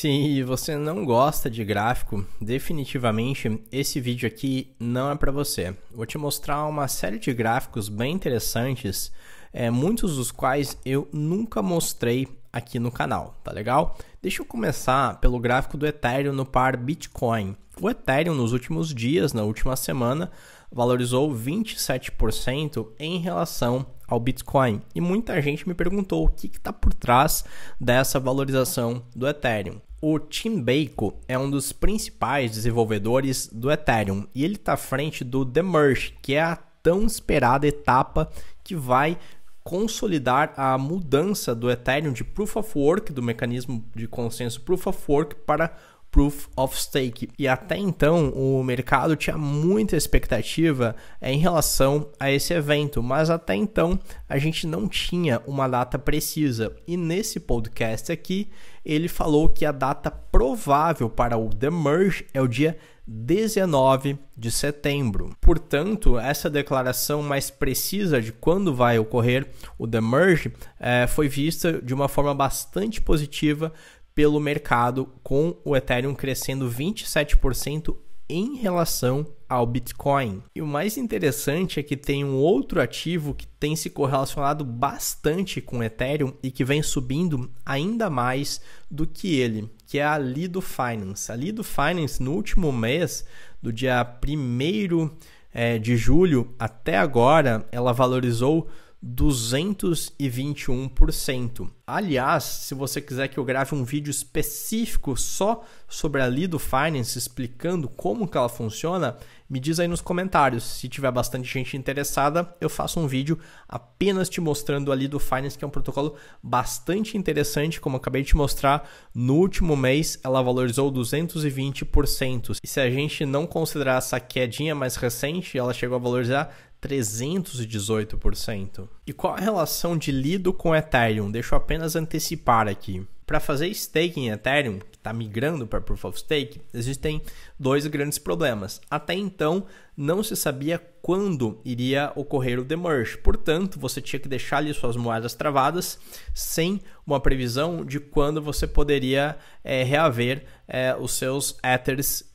Se você não gosta de gráfico, definitivamente esse vídeo aqui não é para você. Vou te mostrar uma série de gráficos bem interessantes, muitos dos quais eu nunca mostrei aqui no canal, tá legal? Deixa eu começar pelo gráfico do Ethereum no par Bitcoin. O Ethereum nos últimos dias, na última semana, valorizou 27% em relação ao Bitcoin. E muita gente me perguntou o que está por trás dessa valorização do Ethereum. O Tim Bako é um dos principais desenvolvedores do Ethereum e ele está à frente do The Merge, que é a tão esperada etapa que vai consolidar a mudança do Ethereum de Proof of Work, do mecanismo de consenso Proof of Work, para Proof of Stake. E até então o mercado tinha muita expectativa em relação a esse evento, mas até então a gente não tinha uma data precisa. E nesse podcast aqui ele falou que a data provável para o The Merge é o dia 19 de setembro. Portanto, essa declaração mais precisa de quando vai ocorrer o The Merge foi vista de uma forma bastante positiva pelo mercado, com o Ethereum crescendo 27% em relação ao Bitcoin. E o mais interessante é que tem um outro ativo que tem se correlacionado bastante com o Ethereum e que vem subindo ainda mais do que ele, que é a Lido Finance. A Lido Finance, no último mês, do dia 1º de julho até agora, ela valorizou 221%. Aliás, se você quiser que eu grave um vídeo específico só sobre a Lido Finance, explicando como que ela funciona, me diz aí nos comentários. Se tiver bastante gente interessada, eu faço um vídeo apenas te mostrando a Lido Finance, que é um protocolo bastante interessante. Como eu acabei de te mostrar, no último mês ela valorizou 220%. E se a gente não considerar essa quedinha mais recente, ela chegou a valorizar 318%. E qual a relação de Lido com Ethereum? Deixa eu apenas antecipar aqui. Para fazer staking em Ethereum, que está migrando para Proof of Stake, existem dois grandes problemas. Até então, não se sabia quando iria ocorrer o The Merge. Portanto, você tinha que deixar ali suas moedas travadas sem uma previsão de quando você poderia reaver os seus Ethers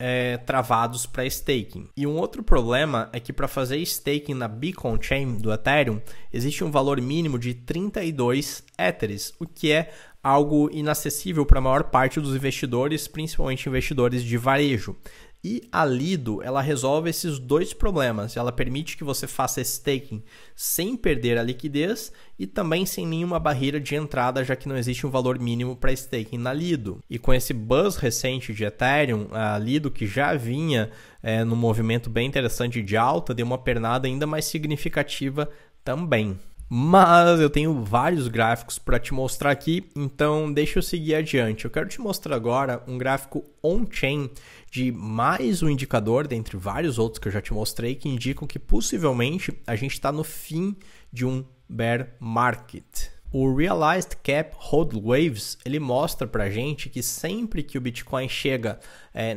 travados para staking. E um outro problema é que para fazer staking na Beacon Chain do Ethereum, existe um valor mínimo de 32 Ethers, o que é algo inacessível para a maior parte dos investidores, principalmente investidores de varejo. E a Lido, ela resolve esses dois problemas. Ela permite que você faça staking sem perder a liquidez e também sem nenhuma barreira de entrada, já que não existe um valor mínimo para staking na Lido. E com esse buzz recente de Ethereum, a Lido, que já vinha num movimento bem interessante de alta, deu uma pernada ainda mais significativa também. Mas eu tenho vários gráficos para te mostrar aqui, então deixa eu seguir adiante. Eu quero te mostrar agora um gráfico on-chain de mais um indicador, dentre vários outros que eu já te mostrei, que indicam que possivelmente a gente está no fim de um bear market. O Realized Cap Hold Waves, ele mostra pra gente que sempre que o Bitcoin chega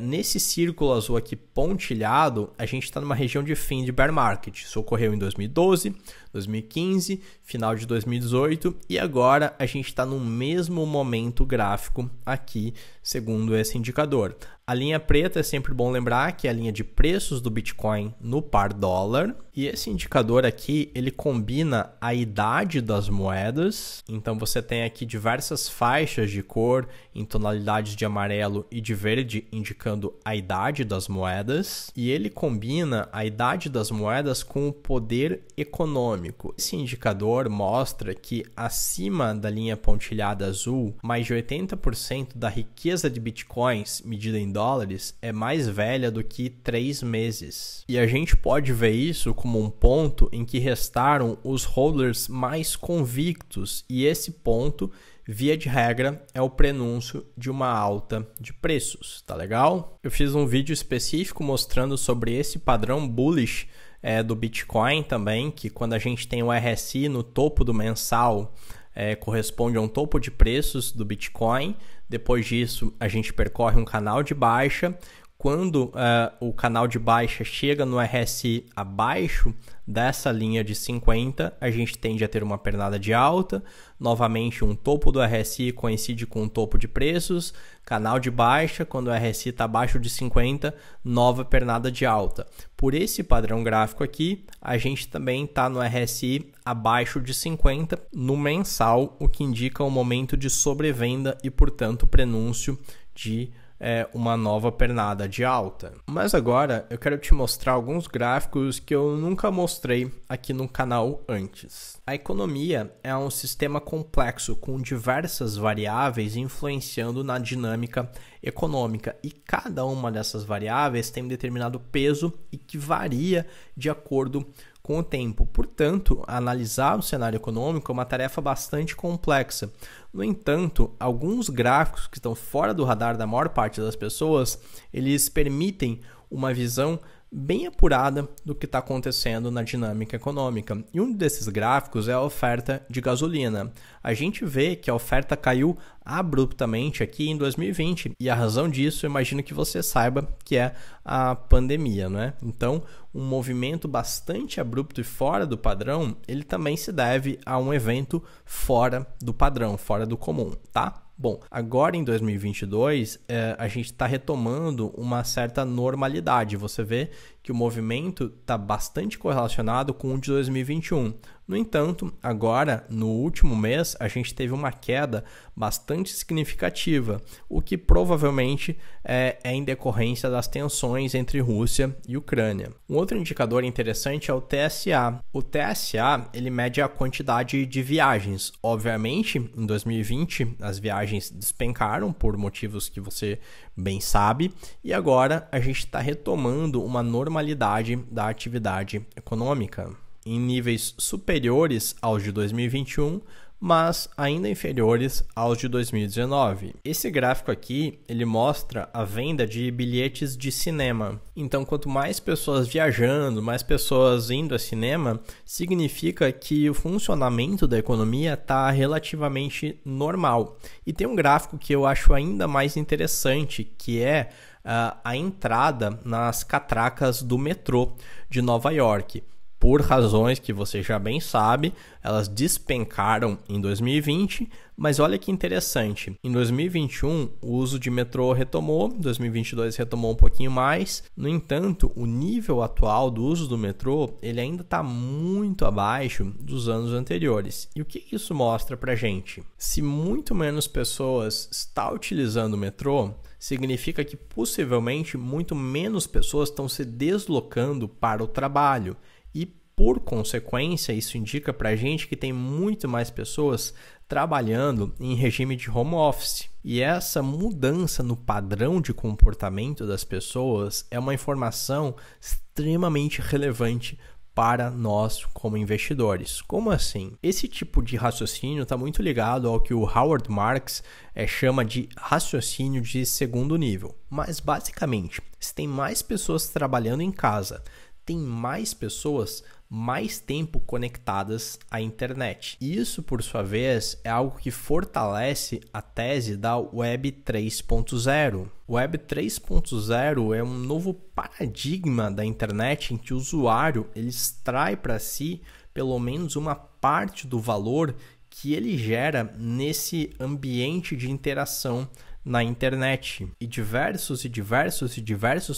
nesse círculo azul aqui pontilhado, a gente está numa região de fim de bear market. Isso ocorreu em 2012, 2015, final de 2018 e agora a gente está no mesmo momento gráfico aqui, segundo esse indicador. A linha preta é sempre bom lembrar que é a linha de preços do Bitcoin no par dólar. E esse indicador aqui, ele combina a idade das moedas. Então você tem aqui diversas faixas de cor em tonalidades de amarelo e de verde, indicando a idade das moedas. E ele combina a idade das moedas com o poder econômico. Esse indicador mostra que acima da linha pontilhada azul, mais de 80% da riqueza de Bitcoins medida em dólares é mais velha do que 3 meses. E a gente pode ver isso como um ponto em que restaram os holders mais convictos, e esse ponto, via de regra, é o prenúncio de uma alta de preços, tá legal? Eu fiz um vídeo específico mostrando sobre esse padrão bullish do Bitcoin também, que quando a gente tem o RSI no topo do mensal, corresponde a um topo de preços do Bitcoin. Depois disso, a gente percorre um canal de baixa. quando o canal de baixa chega no RSI abaixo dessa linha de 50, a gente tende a ter uma pernada de alta. Novamente, um topo do RSI coincide com um topo de preços. Canal de baixa, quando o RSI está abaixo de 50, nova pernada de alta. Por esse padrão gráfico aqui, a gente também está no RSI abaixo de 50 no mensal, o que indica um momento de sobrevenda e, portanto, prenúncio de uma nova pernada de alta. Mas agora eu quero te mostrar alguns gráficos que eu nunca mostrei aqui no canal antes. A economia é um sistema complexo com diversas variáveis influenciando na dinâmica econômica, e cada uma dessas variáveis tem um determinado peso e que varia de acordo com o tempo. Portanto, analisar o cenário econômico é uma tarefa bastante complexa. No entanto, alguns gráficos que estão fora do radar da maior parte das pessoas, eles permitem uma visão bem apurada do que está acontecendo na dinâmica econômica. E um desses gráficos é a oferta de gasolina. A gente vê que a oferta caiu abruptamente aqui em 2020, e a razão disso, eu imagino que você saiba, que é a pandemia, né? Então, um movimento bastante abrupto e fora do padrão, ele também se deve a um evento fora do padrão, fora do comum, tá? Bom, agora em 2022, a gente está retomando uma certa normalidade. Você vê que o movimento está bastante correlacionado com o de 2021. No entanto, agora, no último mês, a gente teve uma queda bastante significativa, o que provavelmente é em decorrência das tensões entre Rússia e Ucrânia. Um outro indicador interessante é o TSA. O TSA, ele mede a quantidade de viagens. Obviamente, em 2020, as viagens despencaram por motivos que você bem sabe, e agora a gente está retomando uma normalidade da atividade econômica em níveis superiores aos de 2021, mas ainda inferiores aos de 2019. Esse gráfico aqui, ele mostra a venda de bilhetes de cinema. Então, quanto mais pessoas viajando, mais pessoas indo ao cinema, significa que o funcionamento da economia está relativamente normal. E tem um gráfico que eu acho ainda mais interessante, que é a entrada nas catracas do metrô de Nova York. Por razões que você já bem sabe, elas despencaram em 2020, mas olha que interessante, em 2021 o uso de metrô retomou, em 2022 retomou um pouquinho mais. No entanto, o nível atual do uso do metrô, ele ainda está muito abaixo dos anos anteriores. E o que isso mostra pra gente? Se muito menos pessoas estão utilizando o metrô, significa que possivelmente muito menos pessoas estão se deslocando para o trabalho. E, por consequência, isso indica para a gente que tem muito mais pessoas trabalhando em regime de home office. E essa mudança no padrão de comportamento das pessoas é uma informação extremamente relevante para nós como investidores. Como assim? Esse tipo de raciocínio está muito ligado ao que o Howard Marks chama de raciocínio de segundo nível. Mas, basicamente, se tem mais pessoas trabalhando em casa, tem mais pessoas mais tempo conectadas à internet. Isso, por sua vez, é algo que fortalece a tese da Web 3.0. Web 3.0 é um novo paradigma da internet em que o usuário ele extrai para si pelo menos uma parte do valor que ele gera nesse ambiente de interação na internet. E diversos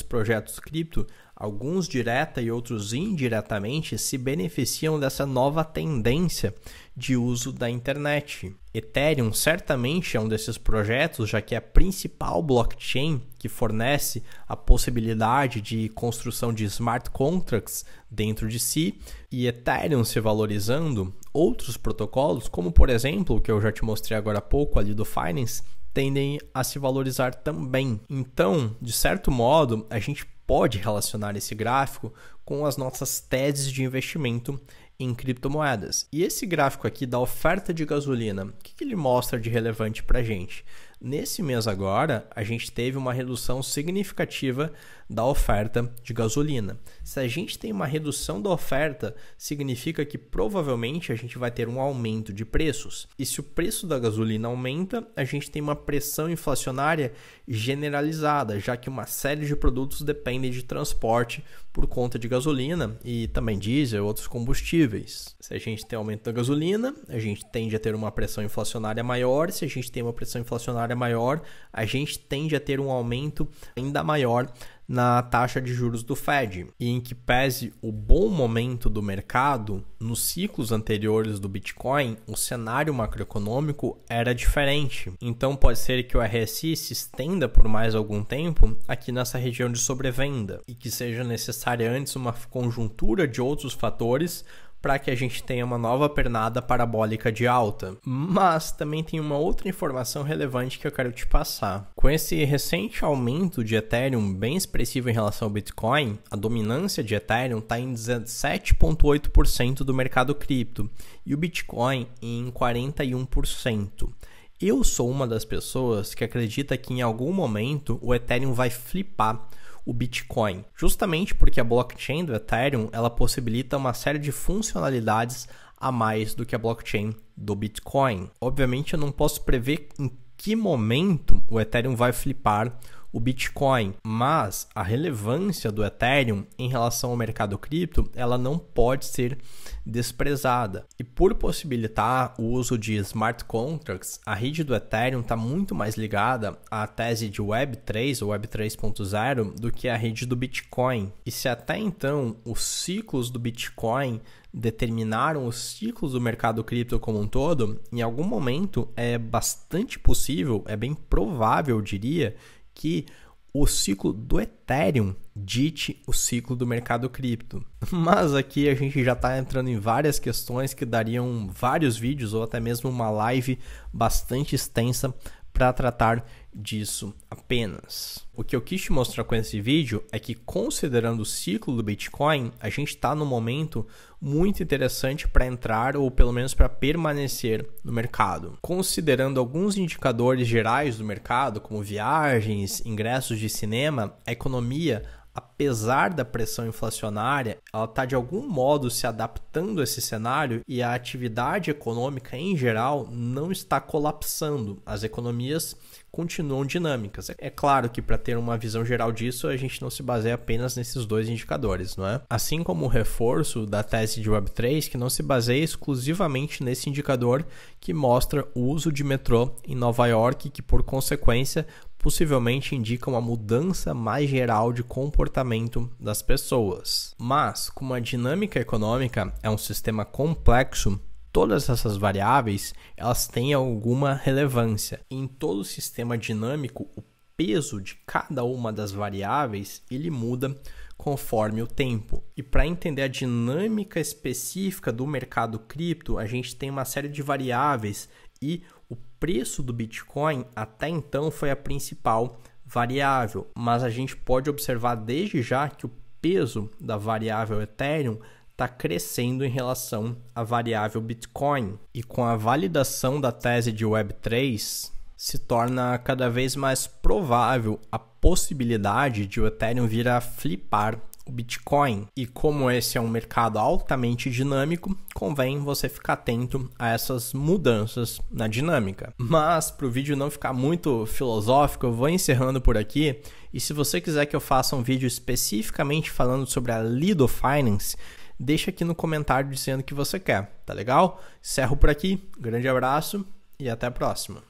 projetos cripto, alguns direta e outros indiretamente, se beneficiam dessa nova tendência de uso da internet. Ethereum certamente é um desses projetos, já que é a principal blockchain que fornece a possibilidade de construção de smart contracts dentro de si, e Ethereum se valorizando, outros protocolos, como por exemplo, o que eu já te mostrei agora há pouco ali do Finance, tendem a se valorizar também. Então, de certo modo, a gente pode relacionar esse gráfico com as nossas teses de investimento em criptomoedas. E esse gráfico aqui da oferta de gasolina, o que ele mostra de relevante para a gente? Nesse mês agora, a gente teve uma redução significativa da oferta de gasolina. Se a gente tem uma redução da oferta, significa que provavelmente a gente vai ter um aumento de preços. E se o preço da gasolina aumenta, a gente tem uma pressão inflacionária generalizada, já que uma série de produtos dependem de transporte por conta de gasolina e também diesel e outros combustíveis. Se a gente tem aumento da gasolina, a gente tende a ter uma pressão inflacionária maior. Se a gente tem uma pressão inflacionária maior, a gente tende a ter um aumento ainda maior na taxa de juros do Fed. E em que pese o bom momento do mercado, nos ciclos anteriores do Bitcoin, o cenário macroeconômico era diferente. Então pode ser que o RSI se estenda por mais algum tempo aqui nessa região de sobrevenda e que seja necessária antes uma conjuntura de outros fatores para que a gente tenha uma nova pernada parabólica de alta. Mas também tem uma outra informação relevante que eu quero te passar. Com esse recente aumento de Ethereum bem expressivo em relação ao Bitcoin, a dominância de Ethereum está em 17,8% do mercado cripto e o Bitcoin em 41%. Eu sou uma das pessoas que acredita que em algum momento o Ethereum vai flipar o Bitcoin, justamente porque a blockchain do Ethereum ela possibilita uma série de funcionalidades a mais do que a blockchain do Bitcoin. Obviamente eu não posso prever em que momento o Ethereum vai flipar o Bitcoin, mas a relevância do Ethereum em relação ao mercado cripto, ela não pode ser desprezada. E por possibilitar o uso de smart contracts, a rede do Ethereum está muito mais ligada à tese de Web3 ou Web 3.0 do que a rede do Bitcoin. E se até então os ciclos do Bitcoin determinaram os ciclos do mercado cripto como um todo, em algum momento é bastante possível, é bem provável, eu diria, que o ciclo do Ethereum dite o ciclo do mercado cripto. Mas aqui a gente já está entrando em várias questões que dariam vários vídeos ou até mesmo uma live bastante extensa para tratar disso apenas. O que eu quis te mostrar com esse vídeo é que, considerando o ciclo do Bitcoin, a gente está num momento muito interessante para entrar ou pelo menos para permanecer no mercado. Considerando alguns indicadores gerais do mercado, como viagens, ingressos de cinema, a economia, apesar da pressão inflacionária, ela está de algum modo se adaptando a esse cenário e a atividade econômica em geral não está colapsando. As economias continuam dinâmicas. É claro que para ter uma visão geral disso, a gente não se baseia apenas nesses dois indicadores, não é? Assim como o reforço da tese de Web3, que não se baseia exclusivamente nesse indicador que mostra o uso de metrô em Nova York, que por consequência possivelmente indica uma mudança mais geral de comportamento das pessoas. Mas, como a dinâmica econômica é um sistema complexo, todas essas variáveis elas têm alguma relevância. Em todo sistema dinâmico, o peso de cada uma das variáveis ele muda conforme o tempo. E para entender a dinâmica específica do mercado cripto, a gente tem uma série de variáveis e o preço do Bitcoin até então foi a principal variável, mas a gente pode observar desde já que o peso da variável Ethereum está crescendo em relação à variável Bitcoin. E com a validação da tese de Web3, se torna cada vez mais provável a possibilidade de o Ethereum vir a flipar o Bitcoin. E como esse é um mercado altamente dinâmico, convém você ficar atento a essas mudanças na dinâmica. Mas para o vídeo não ficar muito filosófico, eu vou encerrando por aqui. E se você quiser que eu faça um vídeo especificamente falando sobre a Lido Finance, deixa aqui no comentário dizendo que você quer, tá legal? Encerro por aqui, grande abraço e até a próxima.